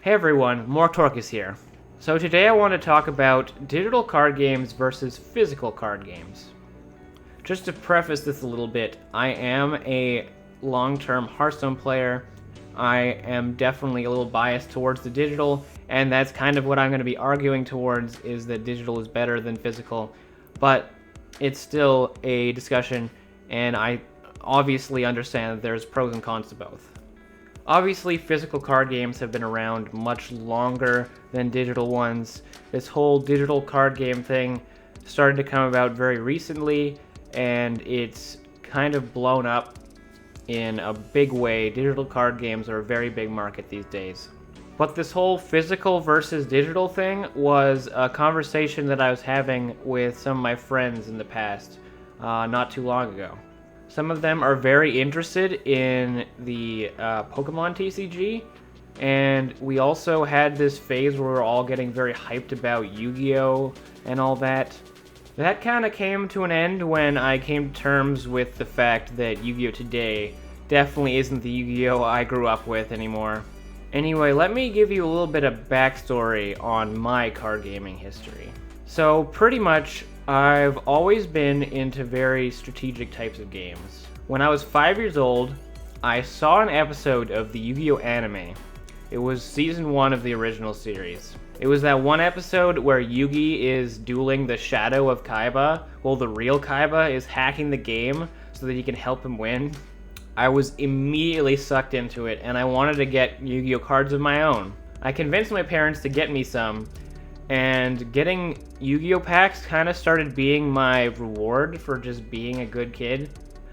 Hey everyone, Mortorcus here. So today I want to talk about digital card games versus physical card games. Just to preface this a little bit, I am a long-term Hearthstone player. I am definitely a little biased towards the digital, and that's kind of what I'm going to be arguing towards, is that digital is better than physical. But it's still a discussion, and I obviously understand that there's pros and cons to both. Obviously, physical card games have been around much longer than digital ones. This whole digital card game thing started to come about very recently, and it's kind of blown up in a big way. Digital card games are a very big market these days. But this whole physical versus digital thing was a conversation that I was having with some of my friends in the past, not too long ago. Some of them are very interested in the Pokemon TCG, and we also had this phase where we were all getting very hyped about Yu-Gi-Oh! And all that. That kind of came to an end when I came to terms with the fact that Yu-Gi-Oh! Today definitely isn't the Yu-Gi-Oh! I grew up with anymore. Anyway, let me give you a little bit of backstory on my card gaming history. So, pretty much, I've always been into very strategic types of games. When I was 5 years old, I saw an episode of the Yu-Gi-Oh! Anime. It was season 1 of the original series. It was that one episode where Yugi is dueling the shadow of Kaiba, while the real Kaiba is hacking the game so that he can help him win. I was immediately sucked into it, and I wanted to get Yu-Gi-Oh! Cards of my own. I convinced my parents to get me some, and getting Yu-Gi-Oh! Packs kind of started being my reward for just being a good kid.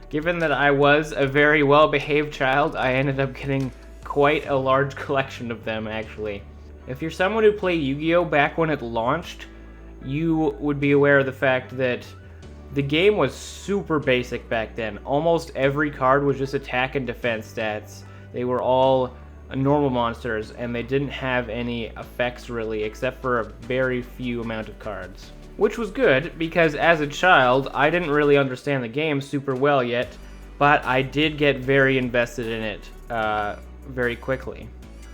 Given that I was a very well-behaved child, I ended up getting quite a large collection of them, actually. If you're someone who played Yu-Gi-Oh! Back when it launched, you would be aware of the fact that the game was super basic back then. Almost every card was just attack and defense stats. They were all normal monsters, and they didn't have any effects really, except for a very few amount of cards. Which was good, because as a child, I didn't really understand the game super well yet, but I did get very invested in it very quickly.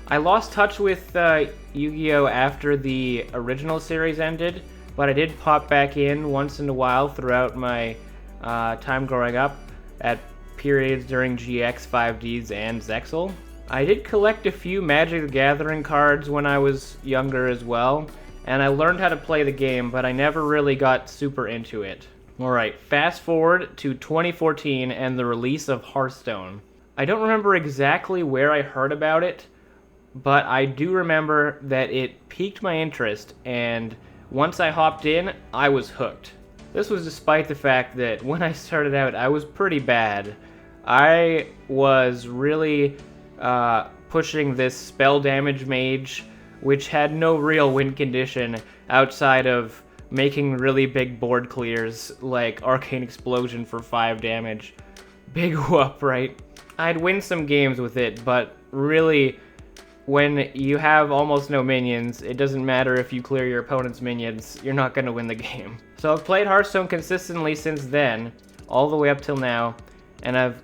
I lost touch with Yu-Gi-Oh! After the original series ended, but I did pop back in once in a while throughout my time growing up, at periods during GX, 5Ds, and Zexal. I did collect a few Magic the Gathering cards when I was younger as well, and I learned how to play the game, but I never really got super into it. Alright, fast forward to 2014 and the release of Hearthstone. I don't remember exactly where I heard about it, but I do remember that it piqued my interest, and once I hopped in, I was hooked. This was despite the fact that when I started out, I was pretty bad. I was really pushing this spell damage mage, which had no real win condition outside of making really big board clears like Arcane Explosion for 5 damage. Big whoop, right? I'd win some games with it, but really, when you have almost no minions, it doesn't matter if you clear your opponent's minions, you're not going to win the game. So I've played Hearthstone consistently since then, all the way up till now, and I've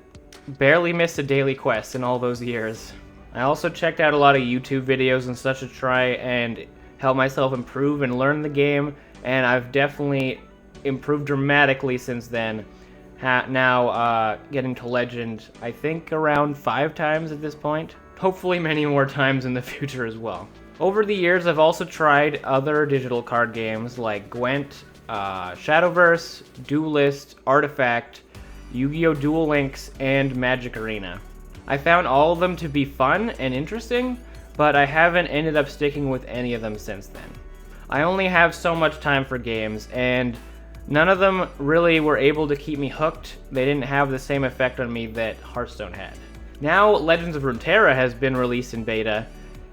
barely missed a daily quest in all those years. I also checked out a lot of YouTube videos and such to try and help myself improve and learn the game, and I've definitely improved dramatically since then. Now getting to Legend, I think around 5 times at this point. Hopefully many more times in the future as well. Over the years, I've also tried other digital card games like Gwent, Shadowverse, Duelist, Artifact, Yu-Gi-Oh! Duel Links, and Magic Arena. I found all of them to be fun and interesting, but I haven't ended up sticking with any of them since then. I only have so much time for games, and none of them really were able to keep me hooked. They didn't have the same effect on me that Hearthstone had. Now, Legends of Runeterra has been released in beta,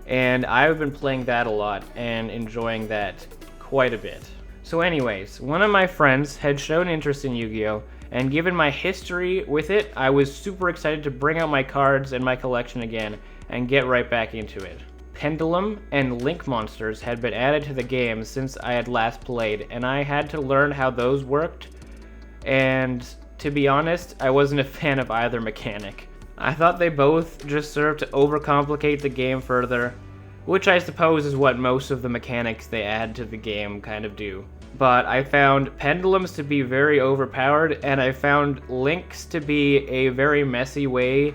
and I've been playing that a lot and enjoying that quite a bit. So anyways, one of my friends had shown interest in Yu-Gi-Oh! And given my history with it, I was super excited to bring out my cards and my collection again and get right back into it. Pendulum and Link Monsters had been added to the game since I had last played, and I had to learn how those worked, and to be honest, I wasn't a fan of either mechanic. I thought they both just served to overcomplicate the game further, which I suppose is what most of the mechanics they add to the game kind of do. But I found pendulums to be very overpowered, and I found links to be a very messy way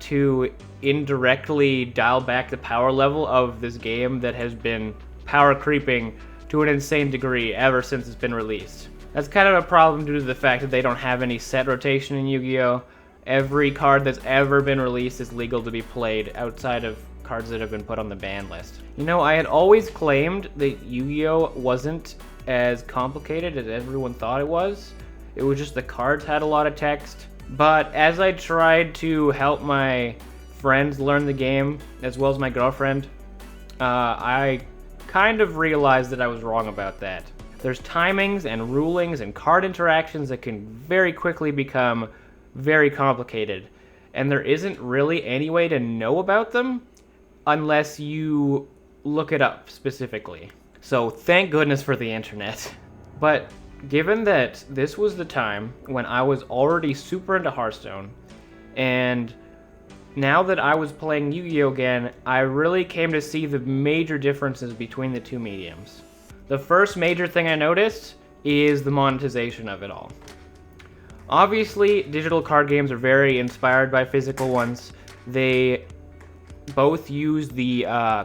to indirectly dial back the power level of this game that has been power creeping to an insane degree ever since it's been released. That's kind of a problem due to the fact that they don't have any set rotation in Yu-Gi-Oh! Every card that's ever been released is legal to be played outside of cards that have been put on the ban list. You know, I had always claimed that Yu-Gi-Oh! Wasn't as complicated as everyone thought it was. It was just the cards had a lot of text. But as I tried to help my friends learn the game, as well as my girlfriend, I kind of realized that I was wrong about that. There's timings and rulings and card interactions that can very quickly become very complicated, and there isn't really any way to know about them unless you look it up specifically. So thank goodness for the internet. But given that this was the time when I was already super into Hearthstone, and now that I was playing Yu-Gi-Oh! Again, I really came to see the major differences between the two mediums. The first major thing I noticed is the monetization of it all. Obviously, digital card games are very inspired by physical ones. They both use the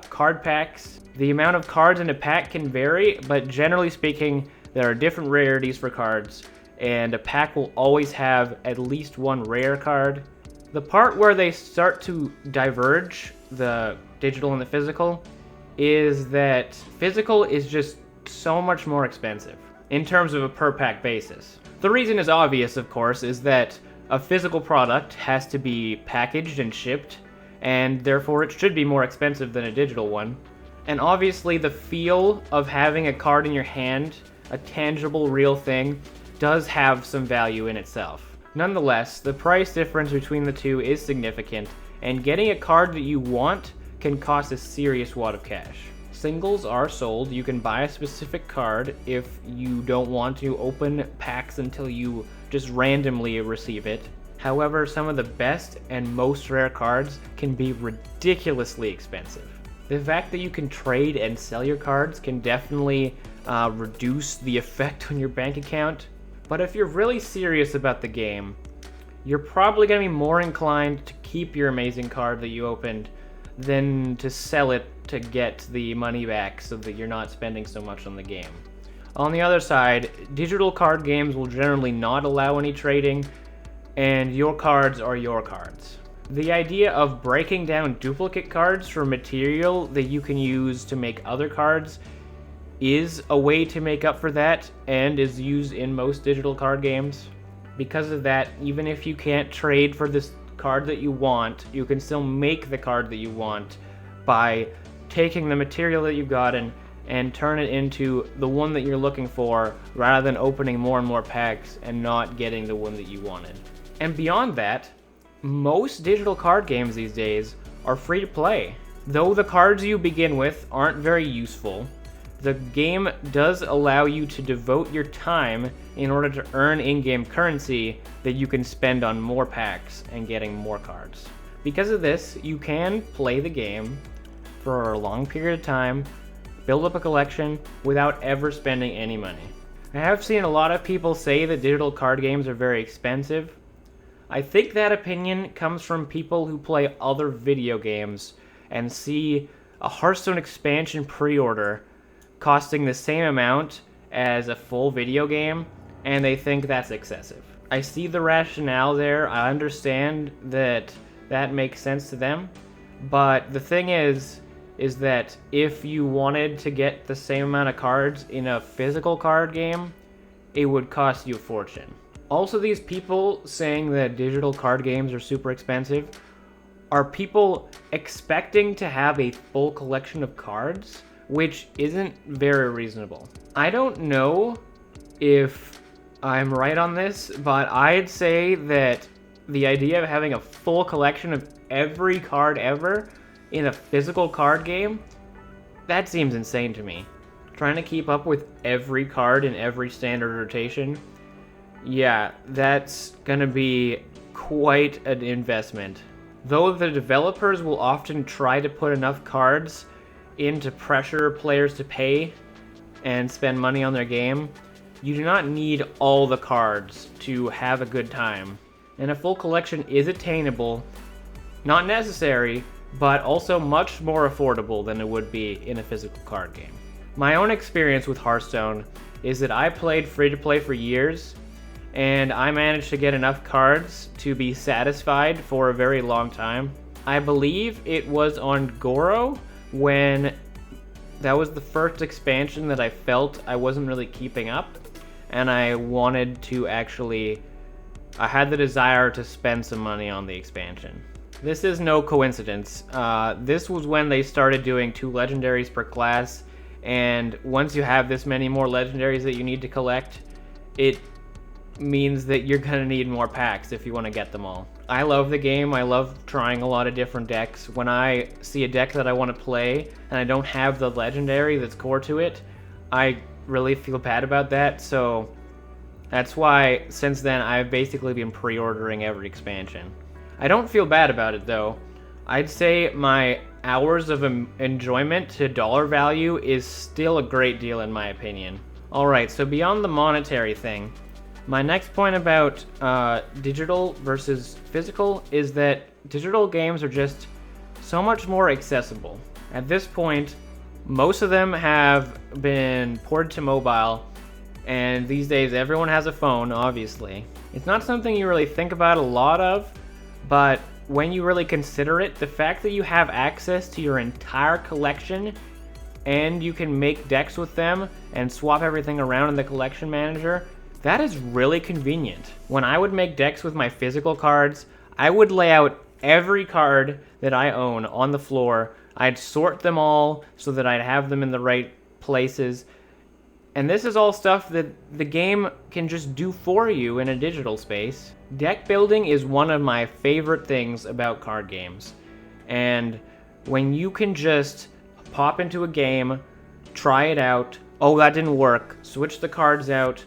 card packs. The amount of cards in a pack can vary, but generally speaking, there are different rarities for cards, and a pack will always have at least one rare card. The part where they start to diverge, the digital and the physical, is that physical is just so much more expensive in terms of a per pack basis. The reason is obvious, of course, is that a physical product has to be packaged and shipped, and therefore it should be more expensive than a digital one. And obviously the feel of having a card in your hand, a tangible, real thing, does have some value in itself. Nonetheless, the price difference between the two is significant, and getting a card that you want can cost a serious wad of cash. Singles are sold. You can buy a specific card if you don't want to open packs until you just randomly receive it. However, some of the best and most rare cards can be ridiculously expensive. The fact that you can trade and sell your cards can definitely reduce the effect on your bank account. But if you're really serious about the game, you're probably going to be more inclined to keep your amazing card that you opened than to sell it to get the money back so that you're not spending so much on the game. On the other side, digital card games will generally not allow any trading, and your cards are your cards. The idea of breaking down duplicate cards for material that you can use to make other cards is a way to make up for that, and is used in most digital card games. Because of that, even if you can't trade for this card that you want, you can still make the card that you want by taking the material that you've gotten and turn it into the one that you're looking for, rather than opening more and more packs and not getting the one that you wanted. And beyond that, most digital card games these days are free to play. Though the cards you begin with aren't very useful, the game does allow you to devote your time in order to earn in-game currency that you can spend on more packs and getting more cards. Because of this, you can play the game for a long period of time, build up a collection without ever spending any money. I have seen a lot of people say that digital card games are very expensive. I think that opinion comes from people who play other video games and see a Hearthstone expansion pre-order costing the same amount as a full video game, and they think that's excessive. I see the rationale there. I understand that that makes sense to them, but the thing is that if you wanted to get the same amount of cards in a physical card game, it would cost you a fortune. Also, these people saying that digital card games are super expensive are people expecting to have a full collection of cards, which isn't very reasonable. I don't know if I'm right on this, but I'd say that the idea of having a full collection of every card ever in a physical card game, that seems insane to me. Trying to keep up with every card in every standard rotation, yeah, that's gonna be quite an investment. Though the developers will often try to put enough cards in to pressure players to pay and spend money on their game, you do not need all the cards to have a good time. And a full collection is attainable, not necessary, but also much more affordable than it would be in a physical card game. My own experience with Hearthstone is that I played free-to-play for years, and I managed to get enough cards to be satisfied for a very long time. I believe it was on Goro when that was the first expansion that I felt I wasn't really keeping up, and I wanted to I had the desire to spend some money on the expansion. This is no coincidence. This was when they started doing 2 legendaries per class, and once you have this many more legendaries that you need to collect, it means that you're gonna need more packs if you want to get them all. I love the game. I love trying a lot of different decks. When I see a deck that I want to play and I don't have the legendary that's core to it, I really feel bad about that. So that's why since then I've basically been pre-ordering every expansion. I don't feel bad about it though. I'd say my hours of enjoyment to dollar value is still a great deal in my opinion. Alright, so beyond the monetary thing, my next point about digital versus physical is that digital games are just so much more accessible. At this point, most of them have been ported to mobile, and these days everyone has a phone, obviously. It's not something you really think about a lot of, but when you really consider it, the fact that you have access to your entire collection and you can make decks with them and swap everything around in the collection manager, that is really convenient. When I would make decks with my physical cards, I would lay out every card that I own on the floor. I'd sort them all so that I'd have them in the right places. And this is all stuff that the game can just do for you in a digital space. Deck building is one of my favorite things about card games. And when you can just pop into a game, try it out, oh that didn't work, switch the cards out,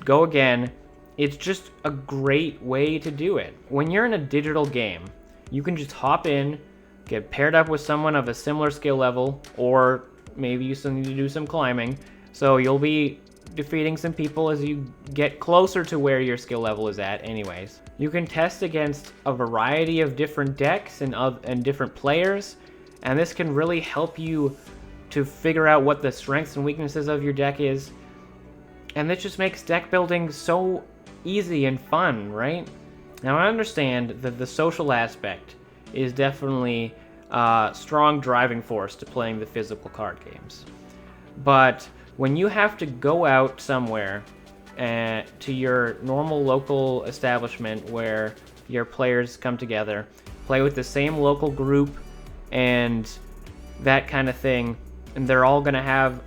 go again, it's just a great way to do it. When you're in a digital game, you can just hop in, get paired up with someone of a similar skill level, or maybe you still need to do some climbing, so you'll be defeating some people as you get closer to where your skill level is at anyways. You can test against a variety of different decks and different players, and this can really help you to figure out what the strengths and weaknesses of your deck is. And this just makes deck building so easy and fun, right? Now I understand that the social aspect is definitely a strong driving force to playing the physical card games. But when you have to go out somewhere to your normal local establishment where your players come together, play with the same local group and that kind of thing, and they're all going to have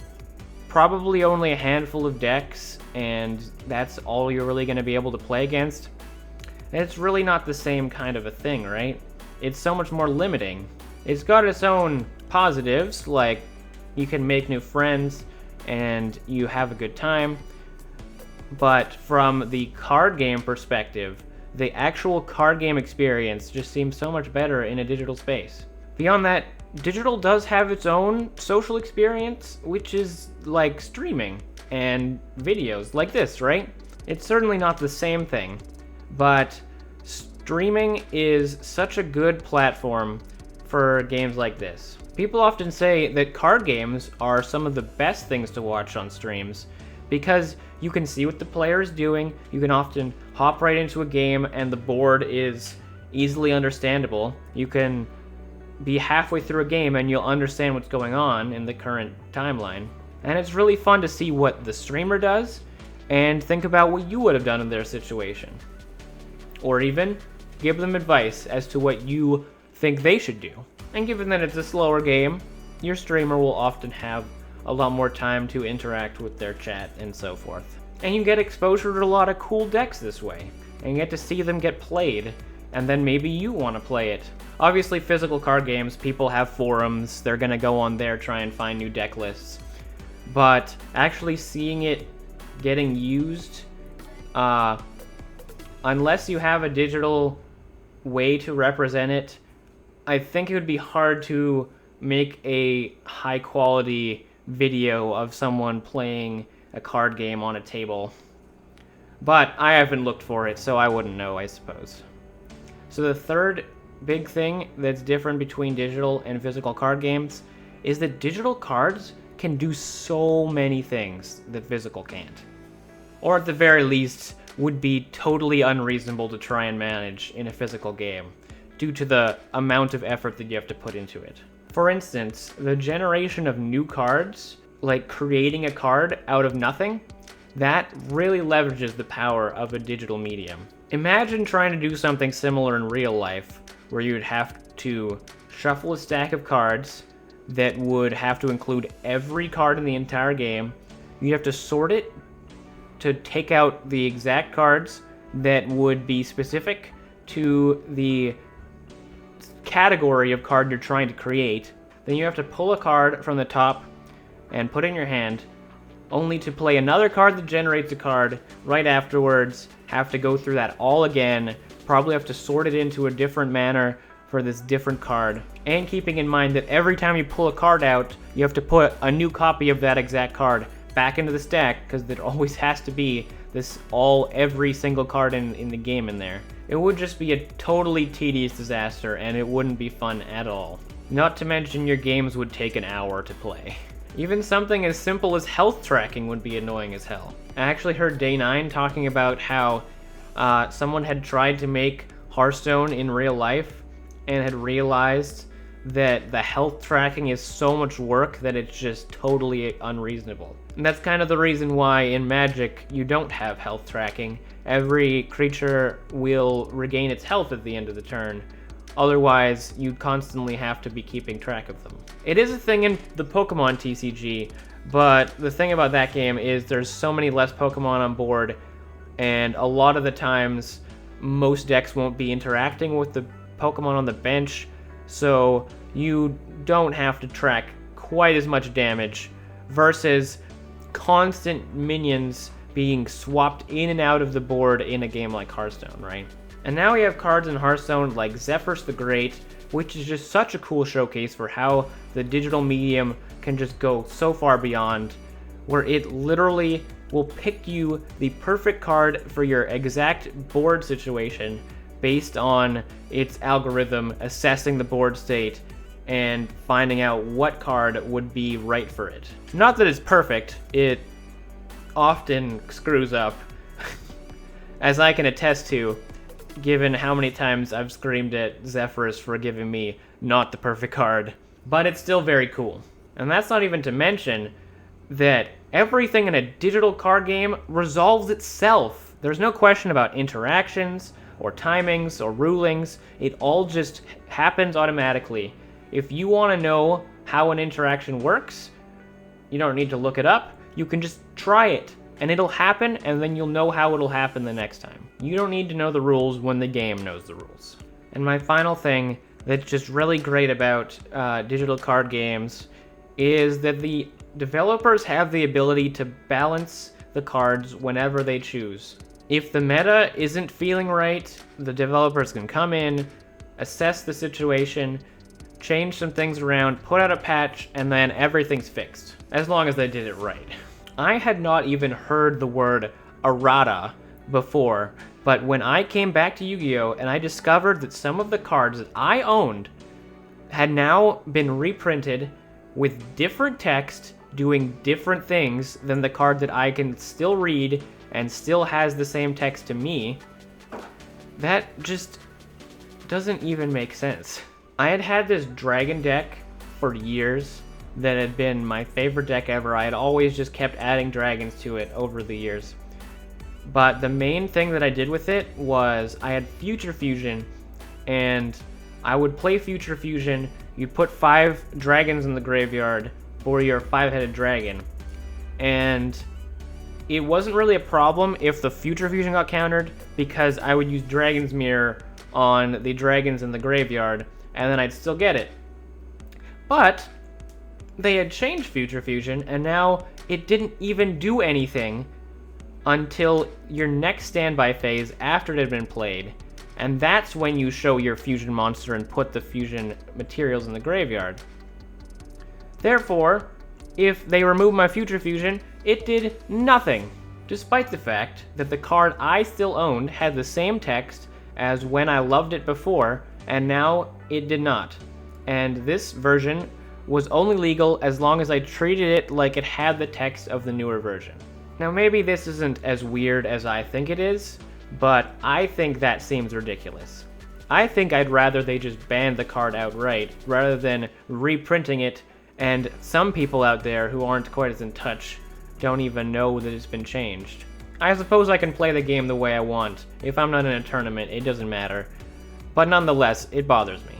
probably only a handful of decks, and that's all you're really going to be able to play against. It's really not the same kind of a thing, right? It's so much more limiting. It's got its own positives, like you can make new friends and you have a good time, but from the card game perspective, the actual card game experience just seems so much better in a digital space. Beyond that, digital does have its own social experience, which is like streaming and videos like this, right? It's certainly not the same thing, but streaming is such a good platform for games like this. People often say that card games are some of the best things to watch on streams because you can see what the player is doing, you can often hop right into a game and the board is easily understandable. You can be halfway through a game and you'll understand what's going on in the current timeline. And it's really fun to see what the streamer does and think about what you would have done in their situation. Or even give them advice as to what you think they should do. And given that it's a slower game, your streamer will often have a lot more time to interact with their chat and so forth. And you get exposure to a lot of cool decks this way, and you get to see them get played, and then maybe you want to play it. Obviously, physical card games, people have forums, they're gonna go on there, try and find new deck lists. But actually seeing it getting used, unless you have a digital way to represent it, I think it would be hard to make a high quality video of someone playing a card game on a table. But I haven't looked for it, so I wouldn't know, I suppose. So the third big thing that's different between digital and physical card games is that digital cards can do so many things that physical can't. Or at the very least, would be totally unreasonable to try and manage in a physical game, due to the amount of effort that you have to put into it. For instance, the generation of new cards, like creating a card out of nothing, that really leverages the power of a digital medium. Imagine trying to do something similar in real life, where you would have to shuffle a stack of cards that would have to include every card in the entire game. You'd have to sort it to take out the exact cards that would be specific to the category of card you're trying to create. Then you have to pull a card from the top and put it in your hand, only to play another card that generates a card right afterwards, have to go through that all again, probably have to sort it into a different manner for this different card, and keeping in mind that every time you pull a card out, you have to put a new copy of that exact card back into the stack, because there always has to be every single card in the game in there. It would just be a totally tedious disaster, and it wouldn't be fun at all. Not to mention your games would take an hour to play. Even something as simple as health tracking would be annoying as hell. I actually heard Day9 talking about how someone had tried to make Hearthstone in real life and had realized that the health tracking is so much work that it's just totally unreasonable. And that's kind of the reason why in Magic you don't have health tracking. Every creature will regain its health at the end of the turn. Otherwise, you'd constantly have to be keeping track of them. It is a thing in the Pokemon TCG, but the thing about that game is there's so many less Pokemon on board, and a lot of the times most decks won't be interacting with the Pokemon on the bench, so you don't have to track quite as much damage versus constant minions being swapped in and out of the board in a game like Hearthstone, right? And now we have cards in Hearthstone like Zephrys the Great, which is just such a cool showcase for how the digital medium can just go so far beyond, where it literally will pick you the perfect card for your exact board situation based on its algorithm assessing the board state and finding out what card would be right for it. Not that it's perfect, it often screws up, as I can attest to, given how many times I've screamed at Zephrys for giving me not the perfect card. But it's still very cool. And that's not even to mention that everything in a digital card game resolves itself. There's no question about interactions, or timings, or rulings. It all just happens automatically. If you want to know how an interaction works, you don't need to look it up. You can just try it, and it'll happen, and then you'll know how it'll happen the next time. You don't need to know the rules when the game knows the rules. And my final thing that's just really great about digital card games is that the developers have the ability to balance the cards whenever they choose. If the meta isn't feeling right, the developers can come in, assess the situation, change some things around, put out a patch, and then everything's fixed, as long as they did it right. I had not even heard the word errata before, but when I came back to Yu-Gi-Oh! And I discovered that some of the cards that I owned had now been reprinted with different text doing different things than the card that I can still read and still has the same text to me, that just doesn't even make sense. I had had this dragon deck for years that had been my favorite deck ever. I had always just kept adding dragons to it over the years. But the main thing that I did with it was I had Future Fusion, and I would play Future Fusion. You put 5 dragons in the graveyard for your 5-headed dragon, and it wasn't really a problem if the Future Fusion got countered, because I would use Dragon's Mirror on the dragons in the graveyard, and then I'd still get it. But they had changed Future Fusion, and now it didn't even do anything until your next standby phase after it had been played, and that's when you show your fusion monster and put the fusion materials in the graveyard. Therefore, if they remove my Future Fusion, it did nothing, despite the fact that the card I still owned had the same text as when I loved it before, and now it did not. And this version was only legal as long as I treated it like it had the text of the newer version. Now maybe this isn't as weird as I think it is, but I think that seems ridiculous. I think I'd rather they just ban the card outright, rather than reprinting it, and some people out there who aren't quite as in touch don't even know that it's been changed. I suppose I can play the game the way I want. If I'm not in a tournament, it doesn't matter. But nonetheless, it bothers me.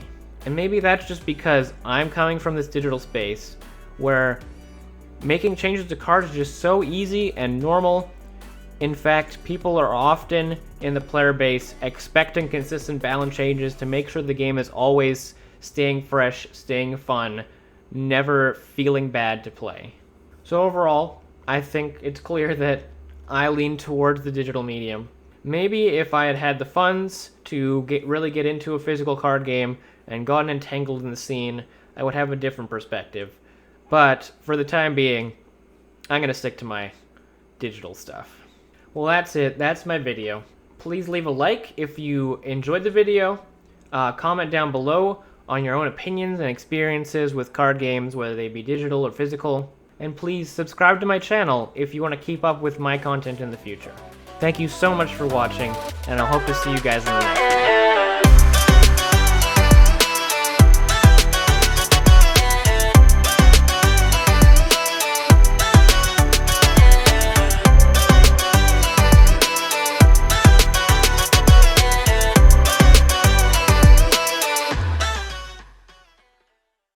And maybe that's just because I'm coming from this digital space where making changes to cards is just so easy and normal. In fact, people are often in the player base expecting consistent balance changes to make sure the game is always staying fresh, staying fun, never feeling bad to play. So overall, I think it's clear that I lean towards the digital medium. Maybe if I had had the funds to really get into a physical card game and gotten entangled in the scene, I would have a different perspective. But for the time being, I'm going to stick to my digital stuff. Well, that's it. That's my video. Please leave a like if you enjoyed the video. Comment down below on your own opinions and experiences with card games, whether they be digital or physical. And please subscribe to my channel if you want to keep up with my content in the future. Thank you so much for watching, and I hope to see you guys in the next one.